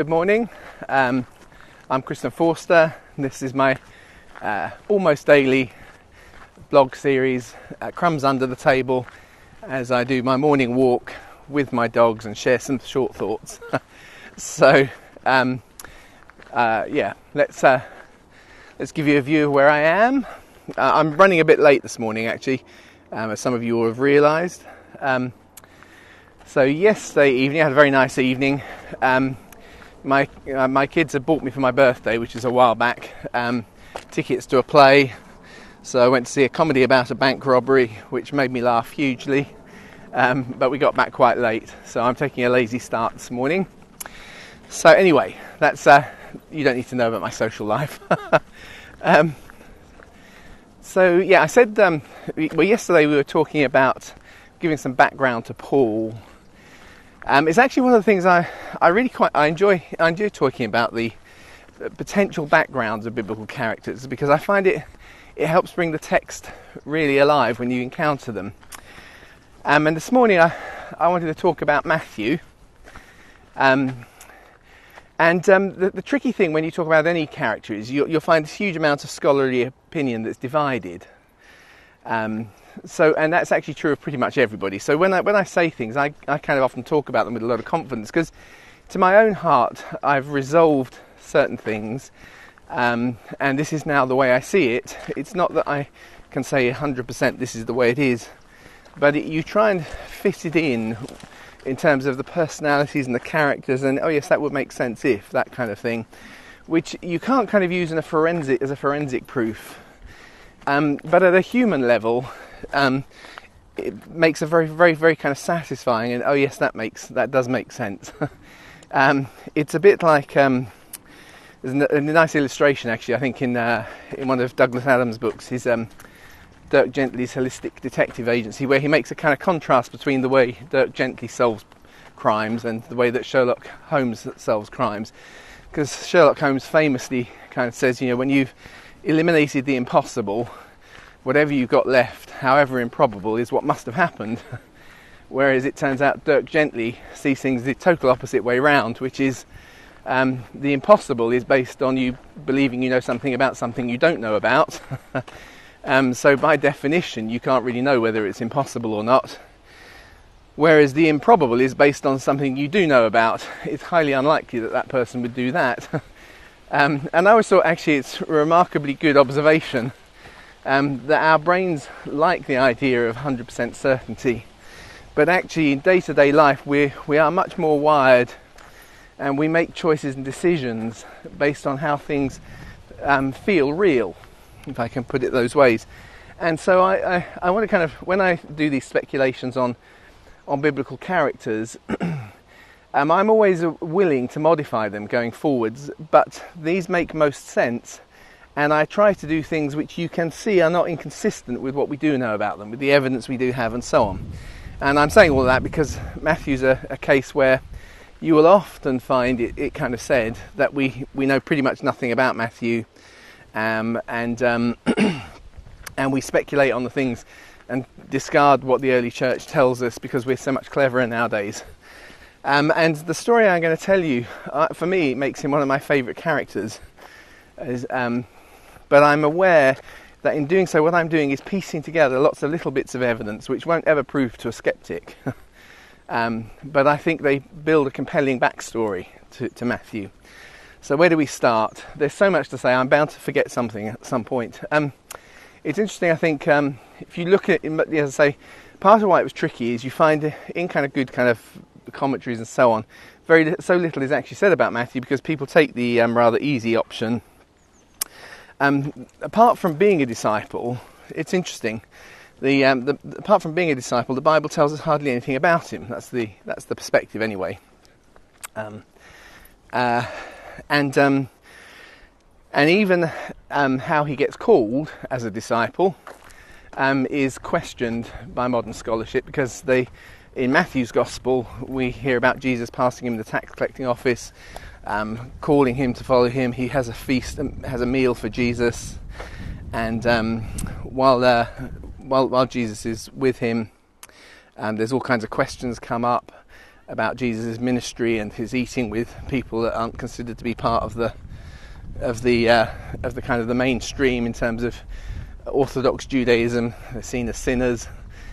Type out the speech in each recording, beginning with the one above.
Good morning, I'm Kristen Forster. This is my almost daily blog series, Crumbs Under the Table, as I do my morning walk with my dogs and share some short thoughts. So, let's give you a view of where I am. I'm running a bit late this morning, actually, as some of you will have realised. So yesterday evening, I had a very nice evening. My kids had bought me for my birthday, which is a while back, tickets to a play. So I went to see a comedy about a bank robbery, which made me laugh hugely. But we got back quite late, so I'm taking a lazy start this morning. So anyway, that's you don't need to know about my social life. I said, yesterday we were talking about giving some background to Paul. It's actually one of the things I enjoy talking about, the potential backgrounds of biblical characters, because I find it helps bring the text really alive when you encounter them. And this morning I wanted to talk about Matthew. The tricky thing when you talk about any character is you'll find this huge amount of scholarly opinion that's divided. And that's actually true of pretty much everybody. So when I say things, I kind of often talk about them with a lot of confidence, because to my own heart, I've resolved certain things, and this is now the way I see it. It's not that I can say 100% this is the way it is, but you try and fit it in terms of the personalities and the characters, and oh yes, that would make sense if, that kind of thing, which you can't kind of use as a forensic proof. But at a human level, it makes a very, very, very kind of satisfying, and oh yes, that does make sense. It's a bit like there's a nice illustration, actually, I think in one of Douglas Adams' books, his Dirk Gently's Holistic Detective Agency, where he makes a kind of contrast between the way Dirk Gently solves crimes and the way that Sherlock Holmes solves crimes. Because Sherlock Holmes famously kind of says, when you've eliminated the impossible, whatever you've got left, however improbable, is what must have happened. Whereas it turns out Dirk Gently sees things the total opposite way round, which is the impossible is based on you believing you know something about something you don't know about. So by definition, you can't really know whether it's impossible or not. Whereas the improbable is based on something you do know about. It's highly unlikely that person would do that. And I always thought, actually, it's a remarkably good observation that our brains like the idea of 100% certainty. But actually, in day-to-day life, we are much more wired, and we make choices and decisions based on how things feel real, if I can put it those ways. And so I want to kind of, when I do these speculations on biblical characters, I'm always willing to modify them going forwards, but these make most sense, and I try to do things which you can see are not inconsistent with what we do know about them, with the evidence we do have, and so on. And I'm saying all of that because Matthew's a case where you will often find it kind of said that we know pretty much nothing about Matthew, and we speculate on the things and discard what the early church tells us because we're so much cleverer nowadays. And the story I'm going to tell you, for me, makes him one of my favourite characters. But I'm aware that in doing so, what I'm doing is piecing together lots of little bits of evidence which won't ever prove to a skeptic. But I think they build a compelling backstory to Matthew. So where do we start? There's so much to say. I'm bound to forget something at some point. It's interesting, I think, if you look at, as I say, part of why it was tricky is you find in kind of good kind of commentaries and so on, so little is actually said about Matthew because people take the rather easy option. Apart from being a disciple, it's interesting. Apart from being a disciple, the Bible tells us hardly anything about him. That's the perspective, anyway. And even how he gets called as a disciple is questioned by modern scholarship, because in Matthew's Gospel we hear about Jesus passing him the tax collecting office, calling him to follow him. He has a feast, has a meal for Jesus, and while Jesus is with him, there's all kinds of questions come up. about Jesus' ministry and his eating with people that aren't considered to be part of the kind of the mainstream in terms of Orthodox Judaism. They're seen as sinners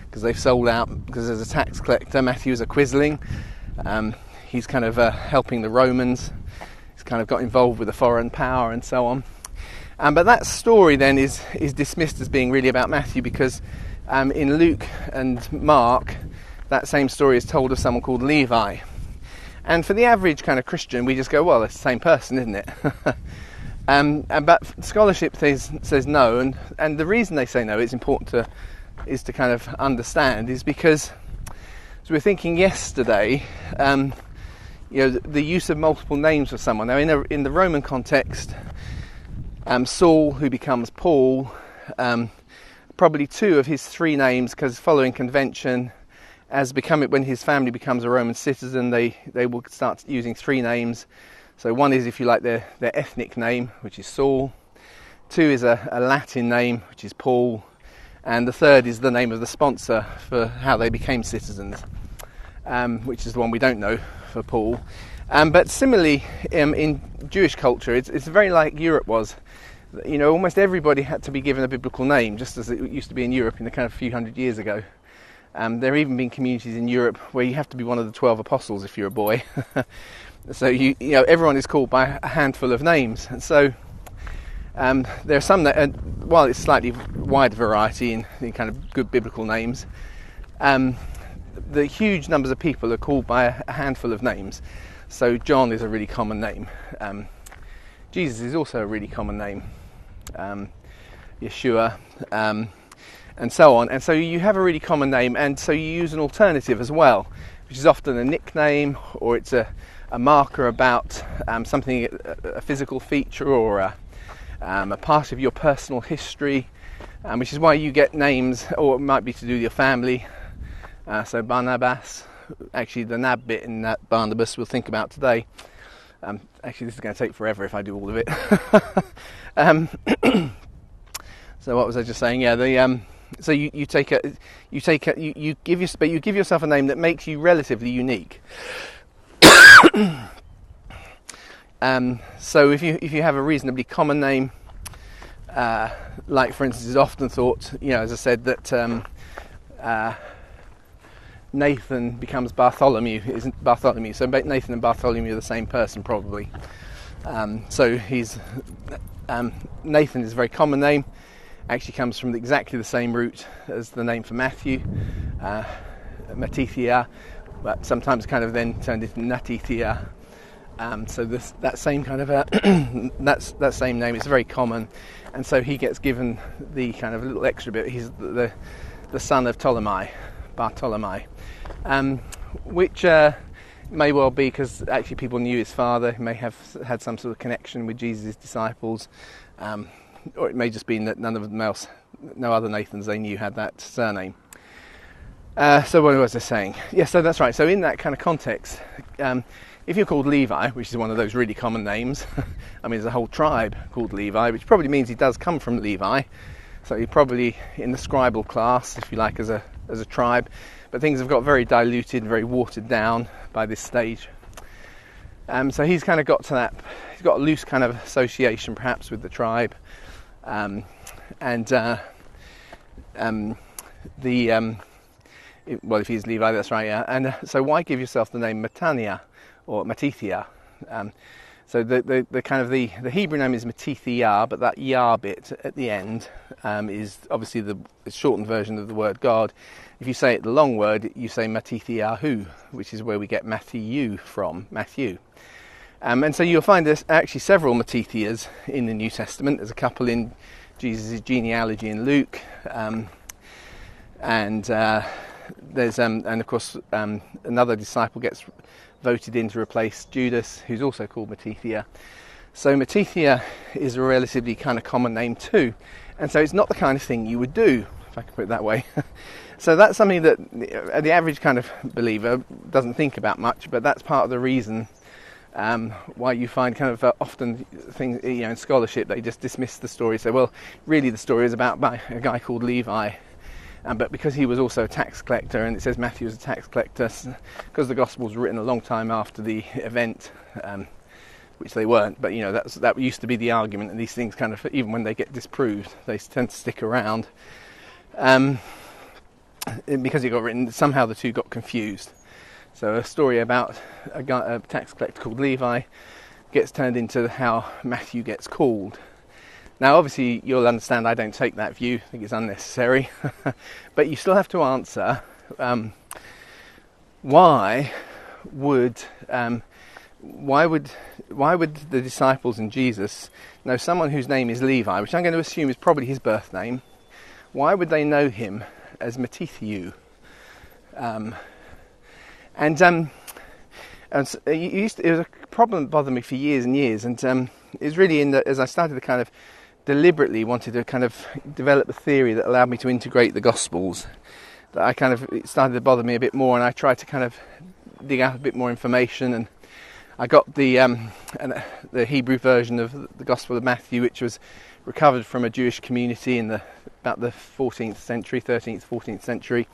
because they've sold out because there's a tax collector. Matthew is a quisling. He's kind of helping the Romans. He's kind of got involved with a foreign power and so on. But that story then is dismissed as being really about Matthew, because in Luke and Mark, that same story is told of someone called Levi. And for the average kind of Christian, we just go, well, it's the same person, isn't it? But scholarship says no, and the reason they say no, it's important is to kind of understand, is because, as we were thinking yesterday, the use of multiple names for someone. Now, in the Roman context, Saul, who becomes Paul, probably two of his three names, because following convention, when his family becomes a Roman citizen, they will start using three names. So one is, if you like, their ethnic name, which is Saul. Two is a Latin name, which is Paul. And the third is the name of the sponsor for how they became citizens, which is the one we don't know for Paul. But similarly, in Jewish culture, it's very like Europe was. Almost everybody had to be given a biblical name, just as it used to be in Europe in the kind of few hundred years ago. There have even been communities in Europe where you have to be one of the 12 apostles if you're a boy. So everyone is called by a handful of names. And so there are some that, while it's slightly wide variety in kind of good biblical names, the huge numbers of people are called by a handful of names. So John is a really common name. Jesus is also a really common name. Yeshua, and so on. And so you have a really common name, and so you use an alternative as well, which is often a nickname, or it's a marker about something, a physical feature, or a part of your personal history, which is why you get names, or it might be to do with your family. So Barnabas, actually the Nab bit in that Barnabas we'll think about today. Actually, this is going to take forever if I do all of it. So what was I just saying? Yeah, so you give yourself a name that makes you relatively unique. So if you have a reasonably common name, like for instance, it's often thought, as I said, that Nathan becomes Bartholomew. Isn't Bartholomew? So Nathan and Bartholomew are the same person, probably. So Nathan is a very common name. Actually comes from exactly the same root as the name for Matthew, Matithia, but sometimes kind of then turned into Natithia. So that same kind of that same name is very common, and so he gets given the kind of little extra bit. He's the son of Bartholomew, which may well be because actually people knew his father. He may have had some sort of connection with Jesus' disciples. Or it may just be that no other Nathans they knew had that surname. So what was I saying? Yes, so that's right. So in that kind of context, if you're called Levi, which is one of those really common names, I mean, there's a whole tribe called Levi, which probably means he does come from Levi. So you're probably in the scribal class, if you like, as a tribe. But things have got very diluted and very watered down by this stage. So he's kind of got to that. He's got a loose kind of association, perhaps, with the tribe. Well, if he's Levi, that's right, yeah. And so why give yourself the name Matania or Matithia? So the kind of the Hebrew name is Matithia, but that Yah bit at the end is obviously the shortened version of the word God. If you say it the long word, you say Matithiyahu, which is where we get Matthew from, Matthew. And so you'll find there's actually several Matithias in the New Testament. There's a couple in Jesus' genealogy in Luke, and there's and of course another disciple gets voted in to replace Judas, who's also called Matithia. So Matithia is a relatively kind of common name too, and so it's not the kind of thing you would do, if I can put it that way. So that's something that the average kind of believer doesn't think about much, but that's part of the reason why you find kind of often things, in scholarship, they just dismiss the story, say, well, really the story is about a guy called Levi, but because he was also a tax collector, and it says Matthew was a tax collector, because the Gospels were written a long time after the event, which they weren't, but that used to be the argument, and these things kind of, even when they get disproved, they tend to stick around. Because it got written, somehow the two got confused. So a story about a tax collector called Levi gets turned into how Matthew gets called. Now obviously you'll understand I don't take that view, I think it's unnecessary, but you still have to answer why would the disciples and Jesus know someone whose name is Levi, which I'm going to assume is probably his birth name? Why would they know him as Matthew? It was a problem that bothered me for years and years, and it was really as I started to kind of deliberately wanted to kind of develop a theory that allowed me to integrate the Gospels, that it started to bother me a bit more, and I tried to kind of dig out a bit more information, and I got the Hebrew version of the Gospel of Matthew, which was recovered from a Jewish community in about the 14th century, 13th, 14th century.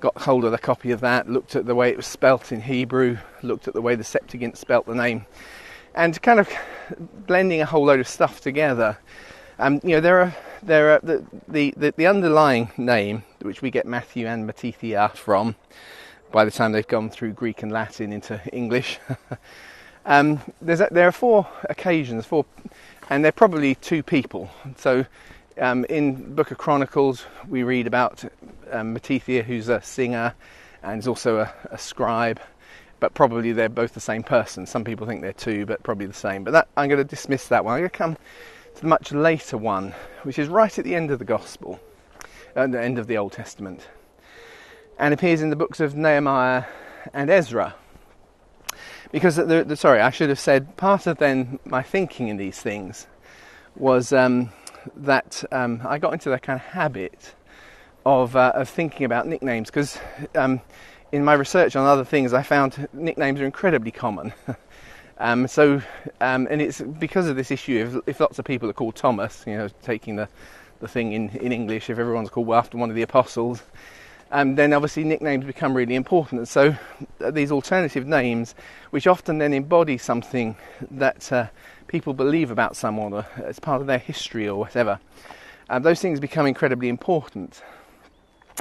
Got hold of a copy of that, looked at the way it was spelt in Hebrew, looked at the way the Septuagint spelt the name, and kind of blending a whole load of stuff together. There are the underlying name, which we get Matthew and Matithia from, by the time they've gone through Greek and Latin into English. There are four occasions, and they're probably two people. So in Book of Chronicles we read about Matithia, who's a singer and is also a scribe, but probably they're both the same person. Some people think they're two, but probably the same. But I'm going to dismiss that one. I'm going to come to the much later one, which is right at the end of the Gospel, at the end of the Old Testament, and appears in the books of Nehemiah and Ezra. Because I should have said, part of then my thinking in these things was that I got into that kind of habit of thinking about nicknames, because in my research on other things I found nicknames are incredibly common. And it's because of this issue, if lots of people are called Thomas, taking the thing in English, if everyone's called after one of the apostles, then obviously nicknames become really important. And so these alternative names, which often then embody something that people believe about someone, or as part of their history or whatever, those things become incredibly important.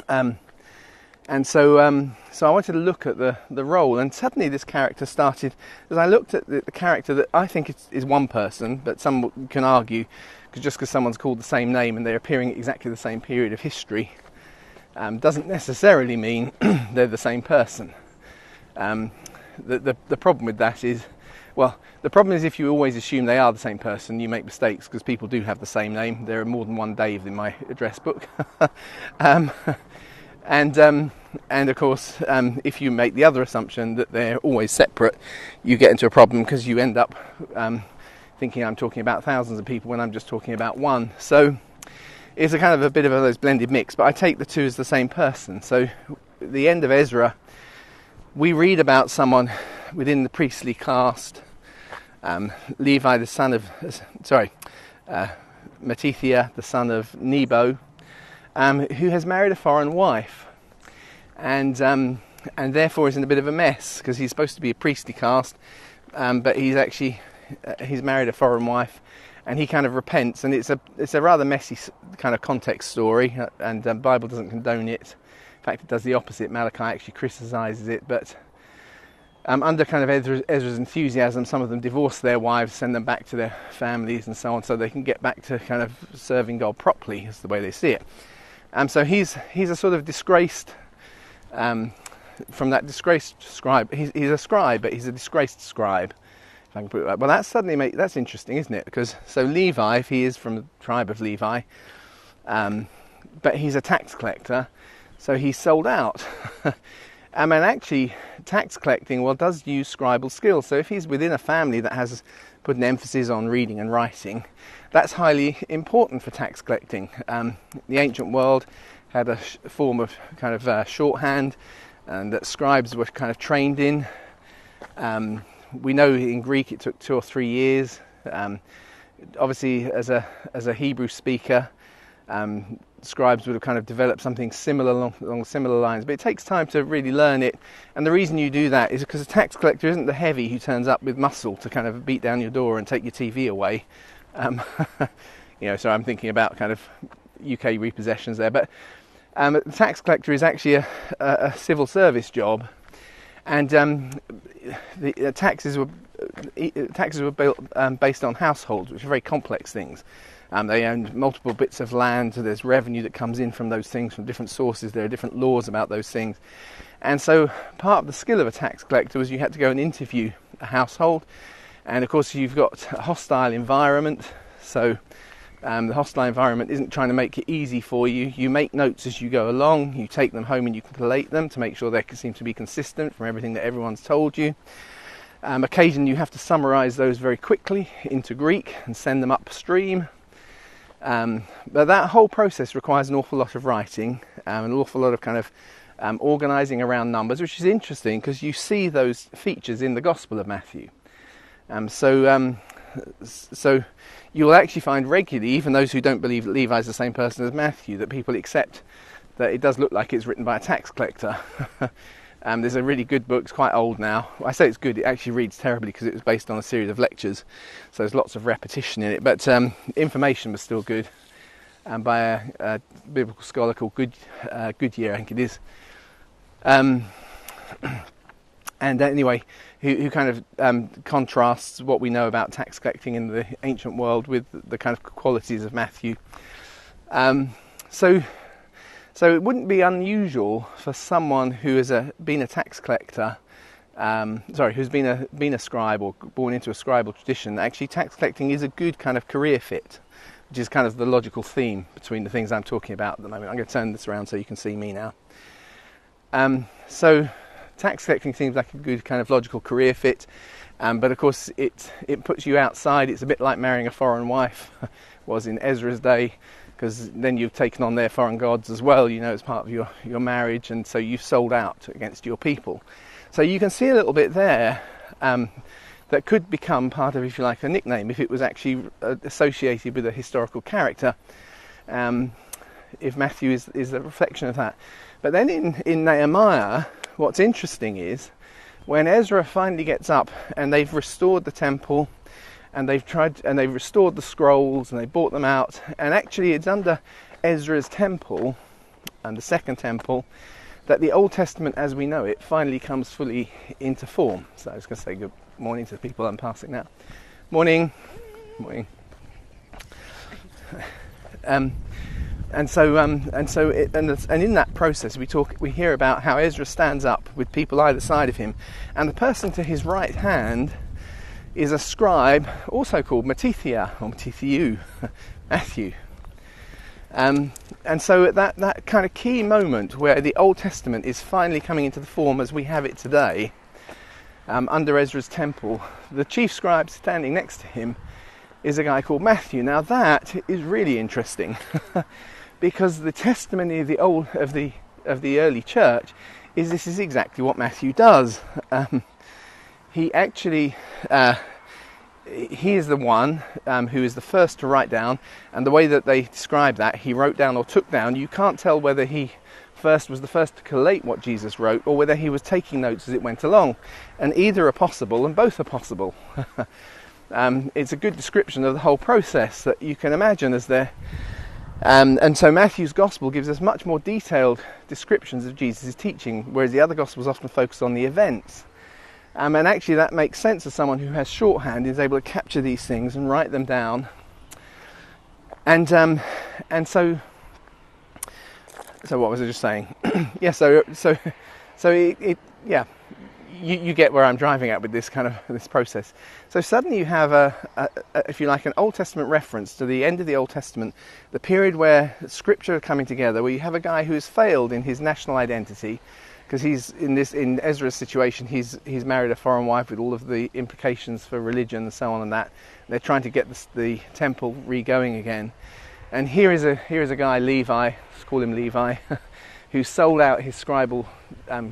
So I wanted to look at the role, and suddenly this character started, as I looked at the character that I think is one person, but some can argue, just because someone's called the same name and they're appearing at exactly the same period of history, doesn't necessarily mean they're the same person. The problem with that is, the problem is if you always assume they are the same person, you make mistakes, because people do have the same name. There are more than one Dave in my address book. And of course, if you make the other assumption that they're always separate, you get into a problem, because you end up thinking I'm talking about thousands of people when I'm just talking about one. So it's a kind of a bit of those blended mix, but I take the two as the same person. So at the end of Ezra, we read about someone within the priestly caste, Levi, the son of, Matithia, the son of Nebo, who has married a foreign wife, and therefore is in a bit of a mess, because he's supposed to be a priestly caste, but he's married a foreign wife, and he kind of repents, and it's a rather messy kind of context story, and the Bible doesn't condone it. In fact, it does the opposite. Malachi actually criticises it, but under kind of Ezra's enthusiasm, some of them divorce their wives, send them back to their families and so on, so they can get back to kind of serving God properly, is the way they see it. So he's a sort of disgraced, from that disgraced scribe. He's a scribe, but he's a disgraced scribe, if I can put it like that. Well, that's interesting, isn't it? Because so Levi, if he is from the tribe of Levi, but he's a tax collector, so he's sold out. And actually, tax collecting, does use scribal skills. So if he's within a family that has put an emphasis on reading and writing, that's highly important for tax collecting. The ancient world had a form of kind of shorthand, and that scribes were kind of trained in. We know in Greek it took 2 or 3 years. Obviously, as a Hebrew speaker, scribes would have kind of developed something similar along similar lines, but it takes time to really learn it. And the reason you do that is because a tax collector isn't the heavy who turns up with muscle to kind of beat down your door and take your TV away. So I'm thinking about kind of UK repossessions there, but the tax collector is actually a civil service job, and the taxes were built based on households, which are very complex things. They owned multiple bits of land, so there's revenue that comes in from those things from different sources. There are different laws about those things. And so part of the skill of a tax collector was you had to go and interview a household. And of course you've got a hostile environment. So the hostile environment isn't trying to make it easy for you. You make notes as you go along. You take them home and you can collate them to make sure they seem to be consistent from everything that everyone's told you. Occasionally you have to summarise those very quickly into Greek and send them upstream. But that whole process requires an awful lot of writing, an awful lot of kind of organising around numbers, which is interesting because you see those features in the Gospel of Matthew. So you'll actually find regularly, even those who don't believe that Levi is the same person as Matthew, that people accept that it does look like it's written by a tax collector. There's a really good book, it's quite old now. I say it's good, it actually reads terribly because it was based on a series of lectures, so there's lots of repetition in it, but information was still good, by a biblical scholar called Goodyear, I think it is. And anyway, who kind of contrasts what we know about tax collecting in the ancient world with the kind of qualities of Matthew. So it wouldn't be unusual for someone who has been a tax collector, who's been a scribe or born into a scribal tradition. Actually, tax collecting is a good kind of career fit, which is kind of the logical theme between the things I'm talking about at the moment. I'm going to turn this around so you can see me now. So tax collecting seems like a good kind of logical career fit, but of course it puts you outside. It's a bit like marrying a foreign wife was in Ezra's day, because then you've taken on their foreign gods as well, as part of your marriage, and so you've sold out against your people. So you can see a little bit there that could become part of, if you like, a nickname, if it was actually associated with a historical character, if Matthew is a reflection of that. But then in Nehemiah, what's interesting is, when Ezra finally gets up and they've restored the temple, and they've restored the scrolls and they brought them out, and actually it's under Ezra's temple and the second temple that the Old Testament as we know it finally comes fully into form. So I was going to say good morning to the people I'm passing now. Morning. And in that process we hear about how Ezra stands up with people either side of him, and the person to his right hand is a scribe, also called Matithia, or Matithiu, Matthew. And so at that kind of key moment where the Old Testament is finally coming into the form as we have it today, under Ezra's temple, the chief scribe standing next to him is a guy called Matthew. Now that is really interesting, because the testimony of the early church is this is exactly what Matthew does. He actually, he is the one who is the first to write down, and the way that they describe that, he wrote down or took down, you can't tell whether he was the first to collate what Jesus wrote or whether he was taking notes as it went along. And either are possible, and both are possible. It's a good description of the whole process that you can imagine as there. And so Matthew's Gospel gives us much more detailed descriptions of Jesus' teaching, whereas the other Gospels often focus on the events. And actually that makes sense as someone who has shorthand, is able to capture these things and write them down. And so what was I just saying? You get where I'm driving at with this kind of this process. So suddenly you have if you like, an Old Testament reference to the end of the Old Testament, the period where Scripture are coming together, where you have a guy who has failed in his national identity, because he's in Ezra's situation, he's married a foreign wife with all of the implications for religion and so on and that. They're trying to get the temple re-going again. And here is a guy, Levi, let's call him Levi, who sold out his scribal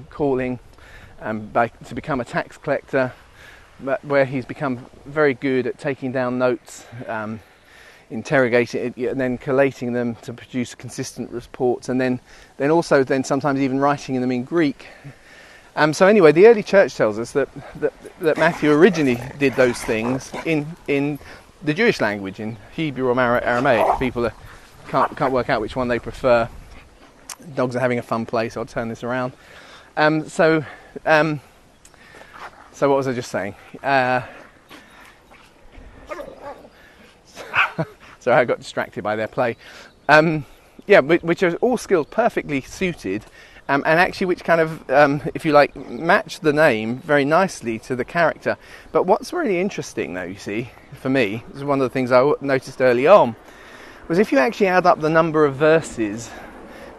calling to become a tax collector, but where he's become very good at taking down notes interrogating it and then collating them to produce consistent reports, and then also sometimes even writing them in Greek. So anyway, the early church tells us that Matthew originally did those things in the Jewish language, in Hebrew or Aramaic. People can't work out which one they prefer. Dogs are having a fun play, so I'll turn this around. So what was I just saying? So I got distracted by their play. Which are all skills perfectly suited, and actually which kind of, if you like, match the name very nicely to the character. But what's really interesting, though, you see, for me, this is one of the things I noticed early on, was if you actually add up the number of verses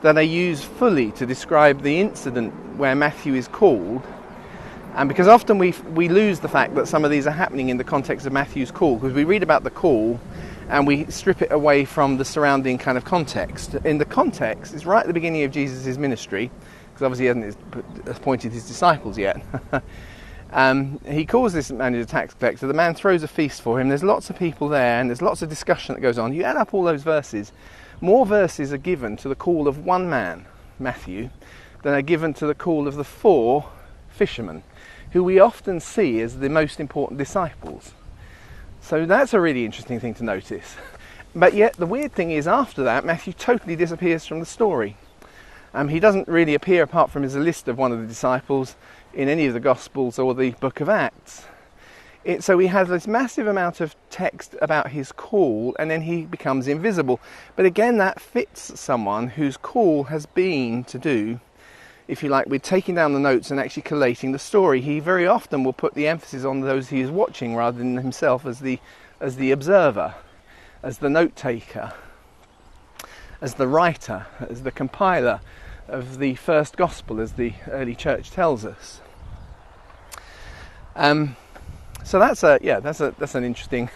that are used fully to describe the incident where Matthew is called, and because often we lose the fact that some of these are happening in the context of Matthew's call, because we read about the call and we strip it away from the surrounding kind of context. In the context, it's right at the beginning of Jesus' ministry, because obviously he hasn't appointed his disciples yet. He calls this man a tax collector. The man throws a feast for him. There's lots of people there, and there's lots of discussion that goes on. You add up all those verses, more verses are given to the call of one man, Matthew, than are given to the call of the 4 fishermen, who we often see as the most important disciples. So that's a really interesting thing to notice. But yet the weird thing is, after that, Matthew totally disappears from the story. He doesn't really appear, apart from as a list of one of the disciples, in any of the Gospels or the book of Acts. So we have this massive amount of text about his call, and then he becomes invisible. But again, that fits someone whose call has been to do, if you like, with taking down the notes and actually collating the story. He very often will put the emphasis on those he is watching rather than himself as the observer, as the note taker, as the writer, as the compiler of the first gospel, as the early church tells us. So that's an interesting.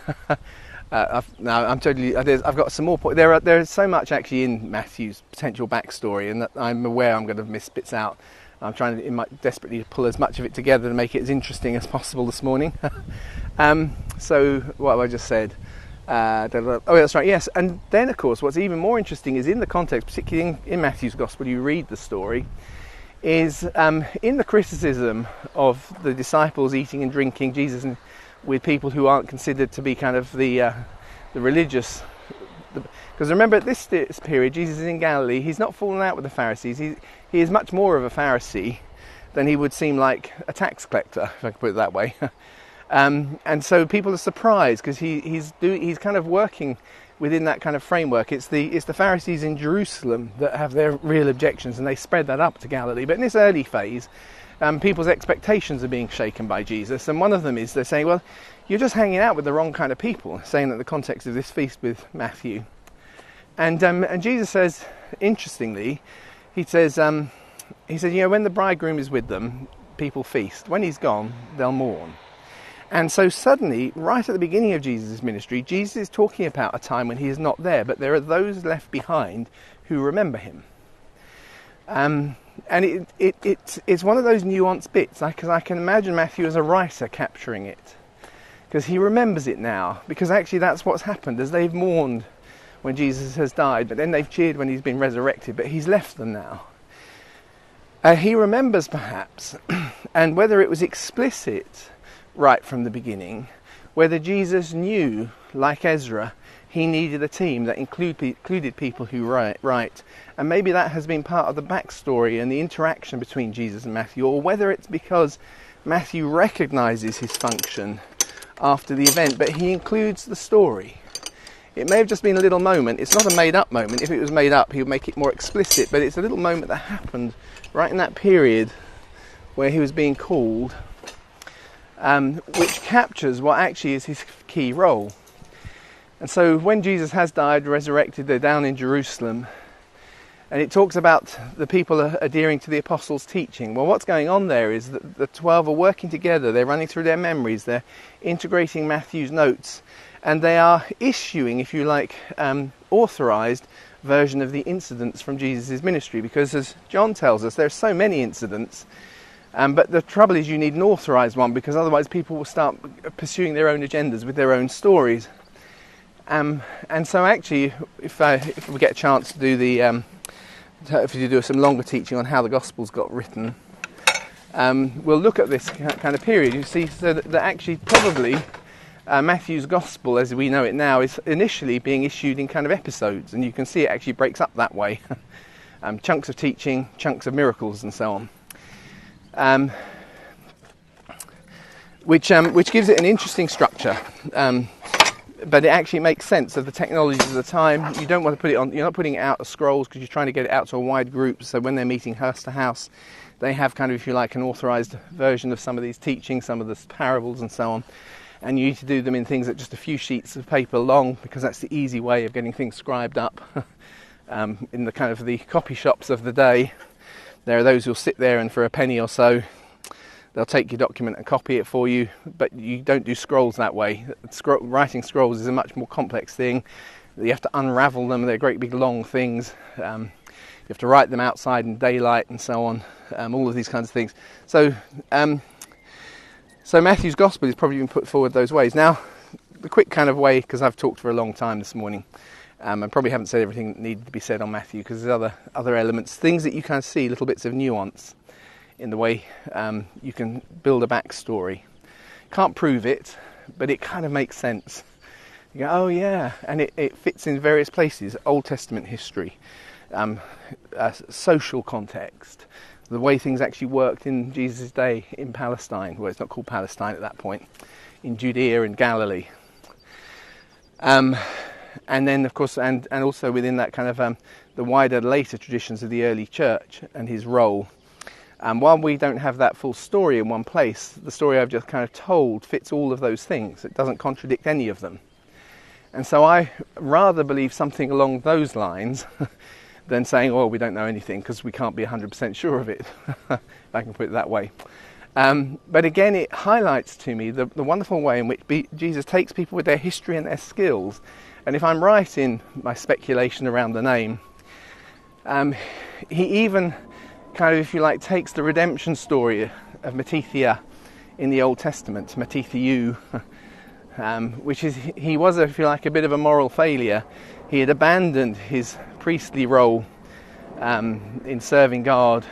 I've got some more points. There is so much actually in Matthew's potential backstory, and that I'm aware I'm going to miss bits out. I'm trying to desperately pull as much of it together to make it as interesting as possible this morning. So what have I just said? Oh, that's right. Yes, and then of course, what's even more interesting is in the context, particularly in Matthew's Gospel, you read the story, is in the criticism of the disciples eating and drinking, Jesus with people who aren't considered to be kind of the religious. Because remember, at this period, Jesus is in Galilee. He's not fallen out with the Pharisees. He is much more of a Pharisee than he would seem like a tax collector, if I can put it that way. And so people are surprised because he's kind of working within that kind of framework. It's the Pharisees in Jerusalem that have their real objections, and they spread that up to Galilee. But in this early phase, people's expectations are being shaken by Jesus, and one of them is they're saying, well, you're just hanging out with the wrong kind of people, saying that the context of this feast with Matthew. And Jesus says, interestingly, he says, when the bridegroom is with them, people feast. When he's gone, they'll mourn. And so suddenly, right at the beginning of Jesus' ministry, Jesus is talking about a time when he is not there, but there are those left behind who remember him. And it's one of those nuanced bits, because I can imagine Matthew as a writer capturing it, because he remembers it now, because actually that's what's happened, as they've mourned when Jesus has died, but then they've cheered when he's been resurrected, but he's left them now. He remembers perhaps, and whether it was explicit right from the beginning, whether Jesus knew, like Ezra, he needed a team that included people who write, and maybe that has been part of the backstory and the interaction between Jesus and Matthew, or whether it's because Matthew recognises his function after the event, but he includes the story. It may have just been a little moment. It's not a made-up moment. If it was made up, he would make it more explicit, but it's a little moment that happened right in that period where he was being called, which captures what actually is his key role. And so when Jesus has died, resurrected, they're down in Jerusalem, and it talks about the people adhering to the apostles' teaching. Well, what's going on there is that the 12 are working together. They're running through their memories. They're integrating Matthew's notes, and they are issuing, if you like, authorised version of the incidents from Jesus' ministry, because as John tells us, there are so many incidents, but the trouble is you need an authorised one, because otherwise people will start pursuing their own agendas with their own stories. And so actually, if we get a chance to do if you do some longer teaching on how the Gospels got written, we'll look at this kind of period. You see, so that actually probably Matthew's Gospel, as we know it now, is initially being issued in kind of episodes, and you can see it actually breaks up that way. Chunks of teaching, chunks of miracles, and so on. Which gives it an interesting structure. But it actually makes sense of the technologies of the time. You don't want to put it on, you're not putting it out as scrolls because you're trying to get it out to a wide group, so when they're meeting house to house, they have kind of, if you like, an authorised version of some of these teachings, some of the parables and so on, and you need to do them in things that just a few sheets of paper long, because that's the easy way of getting things scribed up. In the kind of the copy shops of the day, there are those who'll sit there and for a penny or so they'll take your document and copy it for you, but you don't do scrolls that way. Writing scrolls is a much more complex thing. You have to unravel them, they're great big long things. You have to write them outside in daylight and so on, all of these kinds of things. So Matthew's Gospel has probably been put forward those ways. Now, the quick kind of way, because I've talked for a long time this morning, and probably haven't said everything that needed to be said on Matthew, because there's other elements, things that you kind of see, little bits of nuance in the way you can build a backstory. Can't prove it, but it kind of makes sense. You go, oh yeah, and it fits in various places. Old Testament history, social context, the way things actually worked in Jesus' day in Palestine. Well, it's not called Palestine at that point, in Judea and Galilee. And then, of course, and also within that kind of the wider later traditions of the early church and his role. While we don't have that full story in one place, the story I've just kind of told fits all of those things. It doesn't contradict any of them. And so I rather believe something along those lines than saying, oh, we don't know anything because we can't be 100% sure of it, if I can put it that way. But again, it highlights to me the wonderful way in which Jesus takes people with their history and their skills. And if I'm right in my speculation around the name, he even kind of, if you like, takes the redemption story of Matithia in the Old Testament, Matithiu, which is, he was, if you like, a bit of a moral failure. He had abandoned his priestly role in serving God,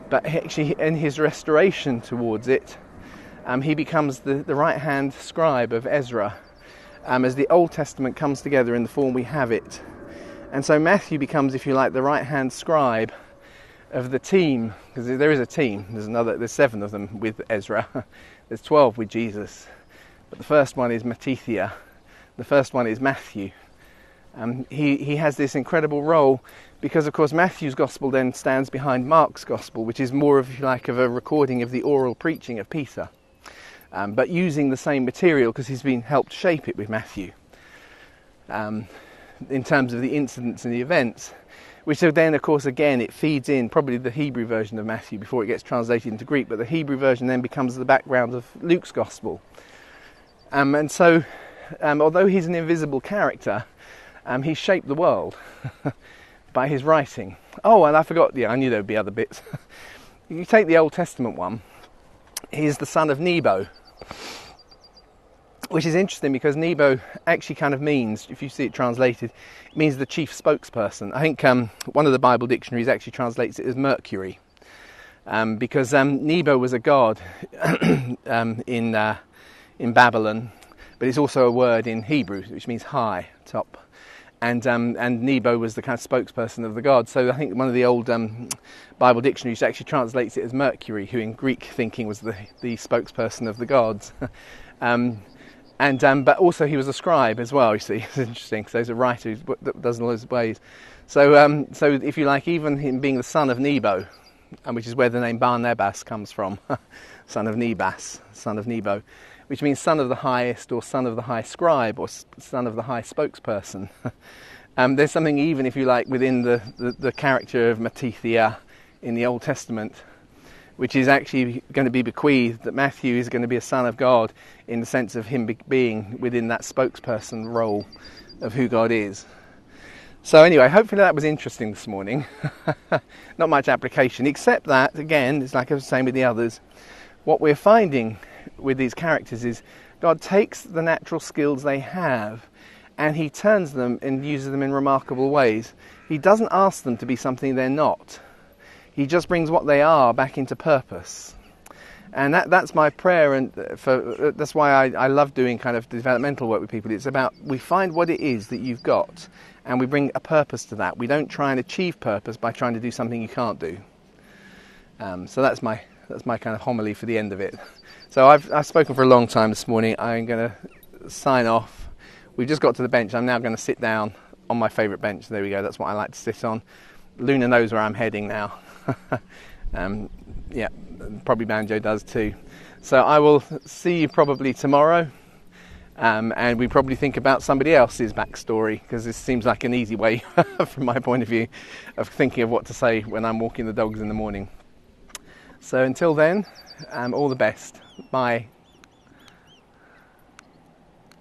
but actually in his restoration towards it, he becomes the right-hand scribe of Ezra, as the Old Testament comes together in the form we have it. And so Matthew becomes, if you like, the right-hand scribe of the team, because there is a team. There's 7 of them with Ezra. There's 12 with Jesus, but the first one is Matithia. The first one is Matthew. He has this incredible role because, of course, Matthew's Gospel then stands behind Mark's Gospel, which is more, if you like, of a recording of the oral preaching of Peter, but using the same material because he's been helped shape it with Matthew in terms of the incidents and the events. Which then, of course, again, it feeds in probably the Hebrew version of Matthew before it gets translated into Greek, but the Hebrew version then becomes the background of Luke's Gospel. And so, although he's an invisible character, he's shaped the world by his writing. Oh, and I forgot, I knew there'd be other bits. You take the Old Testament one, he's the son of Nebo, which is interesting because Nebo actually kind of means, if you see it translated, it means the chief spokesperson. I think one of the Bible dictionaries actually translates it as Mercury, because Nebo was a god in Babylon, but it's also a word in Hebrew which means high, top. And Nebo was the kind of spokesperson of the god. So I think one of the old Bible dictionaries actually translates it as Mercury, who in Greek thinking was the spokesperson of the gods. But also he was a scribe as well, you see. It's interesting, because he's a writer that does in all those ways. So if you like, even him being the son of Nebo, which is where the name Barnabas comes from, son of Nebas, son of Nebo, which means son of the highest, or son of the high scribe, or son of the high spokesperson. There's something even, if you like, within the character of Matithia in the Old Testament, which is actually going to be bequeathed, that Matthew is going to be a son of God in the sense of him being within that spokesperson role of who God is. So anyway, hopefully that was interesting this morning. Not much application, except that, again, it's like I was saying with the others, what we're finding with these characters is God takes the natural skills they have and he turns them and uses them in remarkable ways. He doesn't ask them to be something they're not. He just brings what they are back into purpose. And that's my prayer, and that's why I love doing kind of developmental work with people. It's about, we find what it is that you've got, and we bring a purpose to that. We don't try and achieve purpose by trying to do something you can't do. So that's my kind of homily for the end of it. So I've spoken for a long time this morning. I'm going to sign off. We've just got to the bench. I'm now going to sit down on my favourite bench. There we go. That's what I like to sit on. Luna knows where I'm heading now. Yeah, probably Banjo does too. So I will see you probably tomorrow, and we probably think about somebody else's backstory, because this seems like an easy way from my point of view of thinking of what to say when I'm walking the dogs in the morning. So until then, all the best. Bye.